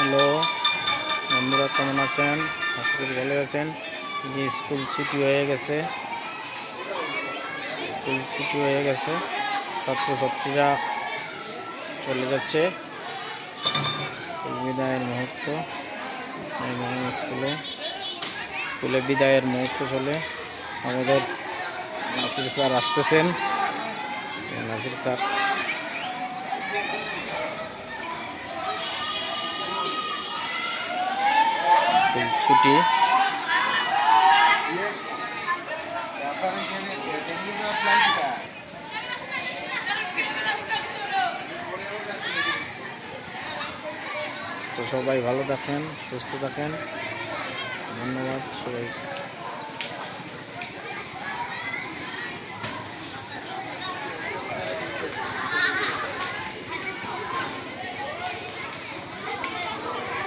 Hello বন্ধুরা, কেমন আছেন? আশা করি ভালো আছেন। যে স্কুল ছুটি হয়ে গেছে, ছাত্রছাত্রীরা চলে যাচ্ছে। স্কুল বিদায়ের মুহূর্ত, স্কুলে বিদায়ের মুহূর্ত চলে। আমাদের নাসির স্যার আসতেছেন। নাসির স্যার স্কুল ছুটি। তো সবাই ভালো থাকেন, সুস্থ থাকেন। ধন্যবাদ সবাই।